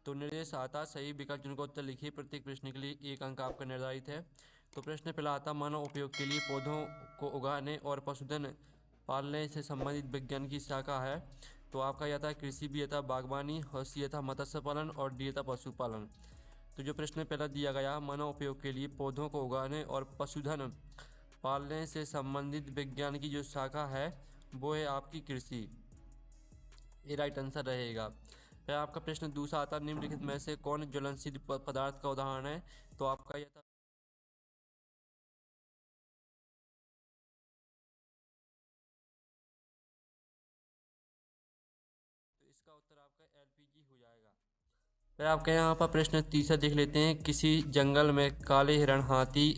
तो निर्देश आता सही विकल्प चुनकर उत्तर लिखिए। प्रत्येक प्रश्न के लिए 1 अंक आपका निर्धारित है। तो प्रश्न पहला आता मानव उपयोग के लिए पौधों को उगाने और पशुधन पालने से संबंधित विज्ञान की शाखा है। तो आपका यह था कृषि, बी था बागवानी, और सी था मत्स्य पालन, और डी था पशुपालन। तो जो प्रश्न पहला दिया गया मानव उपयोग के लिए पौधों को उगाने और पशुधन पालने से संबंधित विज्ञान की जो शाखा है वो है आपकी कृषि। ये राइट आंसर रहेगा। फिर आपका प्रश्न दूसरा आता निम्नलिखित में से कौन ज्वलनशील पदार्थ का उदाहरण है। तो आपका यह था तो इसका उत्तर आपका एलपीजी हो जाएगा। फिर आपके यहाँ पर प्रश्न तीसरा देख लेते हैं। किसी जंगल में काले हिरण, हाथी,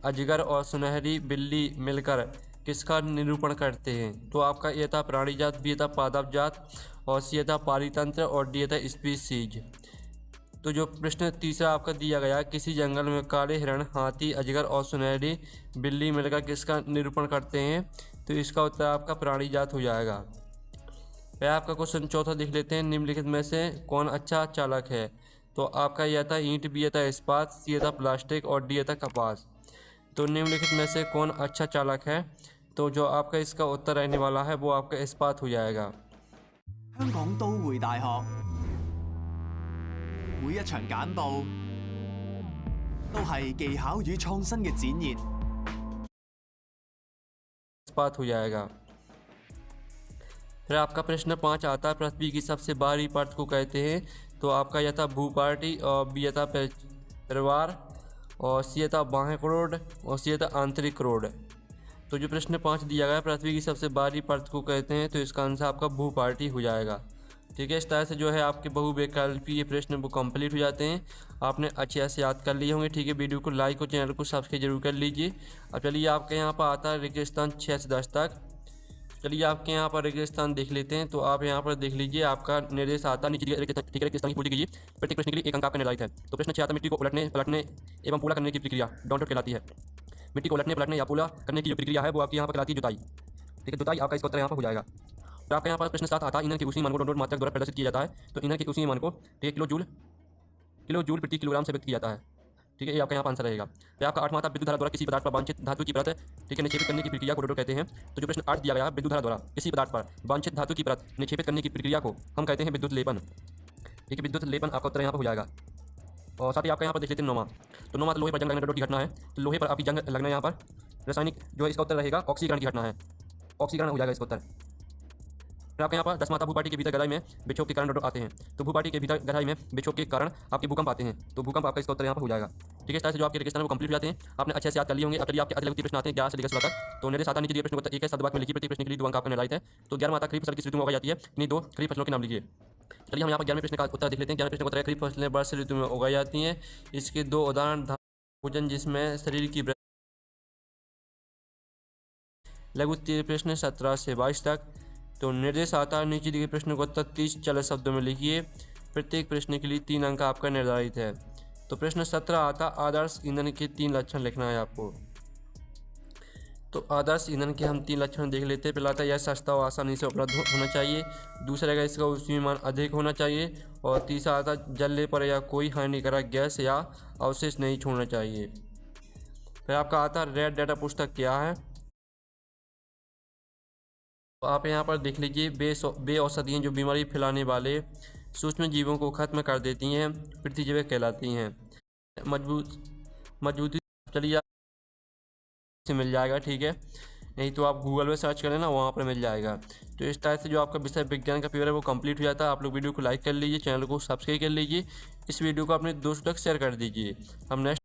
अजगर और सुनहरी बिल्ली मिलकर किसका निरूपण करते हैं। तो आपका ये था प्राणी जात, बी था पादप जात, और सी था पारितंत्र, और डी था स्पीसीज। तो जो प्रश्न तीसरा आपका दिया गया किसी जंगल में काले हिरण, हाथी, अजगर और सुनहरी बिल्ली मिलकर किसका निरूपण करते हैं। तो इसका उत्तर आपका प्राणी जात हो जाएगा। फिर आपका क्वेश्चन चौथा देख लेते हैं। निम्नलिखित में से कौन अच्छा चालक है। तो आपका यह था ईंट, बी था इस्पात, सी था प्लास्टिक, और डी था कपास। तो निम्नलिखित में से कौन अच्छा चालक है। तो जो आपका इसका उत्तर रहने वाला है वो आपका इस्पात हो जाएगा। 香港都會大學每一場簡報都係技巧與創新嘅展現。इस्पात हो जाएगा। फिर आपका प्रश्न 5 आता है पृथ्वी की सबसे बाहरी परत को कहते हैं। तो आपका यह था भूपाटी, और बी था परिवार, और सी था बाह्य करोड़, और सी था आंतरिक करोड़। तो जो प्रश्न 5 दिया गया पृथ्वी की सबसे बाहरी परत को कहते हैं। तो इसका आंसर आपका भूपाटी हो जाएगा। ठीक है, इस तरह से जो है आपके बहुविकल्पीय ये प्रश्न वो कंप्लीट हो जाते हैं। आपने अच्छे से याद कर लिए होंगे। ठीक है, वीडियो को लाइक और चैनल को सब्सक्राइब जरूर कर लीजिए। अब चलिए आपके यहाँ पर आता है रेगिस्तान 6 से 10 तक। चलिए आपके यहाँ पर रेगिस्तान देख लेते हैं। तो आप यहाँ पर देख लीजिए आपका निर्देश आता नीचे रेगिस्तान की पूरी कीजिए। प्रत्येक प्रश्न के लिए 1 अंक आपका निर्धारित है। तो प्रश्न 6 आता मिट्टी को उलटने पलटने एवं पूरा करने की प्रक्रिया डॉट कहलाती है। मिट्टी को उलटने पलटने या पूरा करने की जो प्रक्रिया है वो आपकी यहाँ पर कहलाती है जुताई। ठीक है, जुताई आपका इसका उत्तर यहाँ पर हो जाएगा। तो आपका यहाँ पर प्रश्न 7 आता है ईंधन के ऊष्मीय मान को डॉट मात्रक द्वारा प्रदर्शित किया जाता है। तो ईंधन के ऊष्मीय मान को किलो जूल प्रति किलोग्राम से व्यक्त किया जाता है। ठीक है, ये आपका यहाँ पर आंसर रहेगा। तो आपका 8वां आता विद्युत धारा द्वारा किसी पदार्थ पर वांछित धातु की परत ठीक है निक्षेपित करने की प्रक्रिया को रोटर कहते हैं। तो जो प्रश्न 8 दिया गया है विद्युत धारा द्वारा किसी पदार्थ पर वांछित धातु की परत निक्षेपित करने की प्रक्रिया को हम कहते हैं विद्युत लेपन। ठीक है, विद्युत लेपन आपका उत्तर यहाँ पर हो जाएगा। और साथ ही आपका यहाँ पर देख लेते हैं 9वां। तो 9वां तो लोहे पर जंग लगना की घटना है। तो लोहे पर आपकी जंग लगना यहाँ पर रासायनिक जो है इसका उत्तर रहेगा ऑक्सीकरण की घटना है। ऑक्सीकरण हो जाएगा इसका उत्तर। फिर आपके यहाँ पर 10वां आता भूपाटी के भीतर गहराई में विक्षोभ के कारण रोटर आते हैं। तो भूपाटी के भीतर गहराई में विक्षोभ के कारण आपके भूकंप आते हैं। तो भूकंप आपका इसका उत्तर यहाँ पर हो जाएगा। ठीक है, इस तरह से जो आपके रेगिस्तान वो कंप्लीट हो जाते हैं। आपने अच्छे से याद कर लिए होंगे। अब चलिए आपके अगले प्रश्न आते हैं 11 से लेकर 16 तक। तो निर्देश आता नीचे दिए प्रश्न को एक है शब्द वाक्य में लिखिए। प्रत्येक प्रश्न के लिए 2 अंक आपका निर्धारित है। तो 11वां आता खरीफ फसल किस ऋतु में उगाई जाती है। इन्हीं 2 खरीफ फसलों के नाम लीजिए। चलिए हम यहाँ पर 11वें प्रश्न का उत्तर देख लेते हैं। 11वें प्रश्न का उत्तर है खरीफ फसलें वर्ष ऋतु में उगाई जाती हैं। इसके 2 उदाहरण भोजन जिसमें शरीर की लघु प्रश्न 17 से 22 तक। तो निर्देश आता है नीचे दिए प्रश्न को उत्तर 30 चलित शब्दों में लिखिए। प्रत्येक प्रश्न के लिए 3 अंक आपका निर्धारित है। तो प्रश्न 17 आता आदर्श ईंधन के 3 लक्षण लिखना है आपको। तो आदर्श ईंधन के हम 3 लक्षण देख लेते हैं। पहला आता यह सस्ता और आसानी से उपलब्ध होना चाहिए। दूसरा का इसका ऊष्मीय मान अधिक होना चाहिए। और तीसरा आता जलने पर या कोई हानिकारक गैस या अवशेष नहीं छोड़ना चाहिए। फिर आपका आता रेड डाटा पुस्तक क्या है। तो आप यहाँ पर देख लीजिए बे औषधियाँ जो बीमारी फैलाने वाले सूक्ष्म जीवों को खत्म कर देती हैं प्रतिजीवक कहलाती हैं। मजबूती चलिए से मिल जाएगा। ठीक है, नहीं तो आप गूगल पे सर्च करें ना वहाँ पर मिल जाएगा। तो इस तरह से जो आपका विषय विज्ञान का पेपर है वो कंप्लीट हो जाता है। आप लोग वीडियो को लाइक कर लीजिए, चैनल को सब्सक्राइब कर लीजिए, इस वीडियो को अपने दोस्तों तक शेयर कर दीजिए। हम नेक्स्ट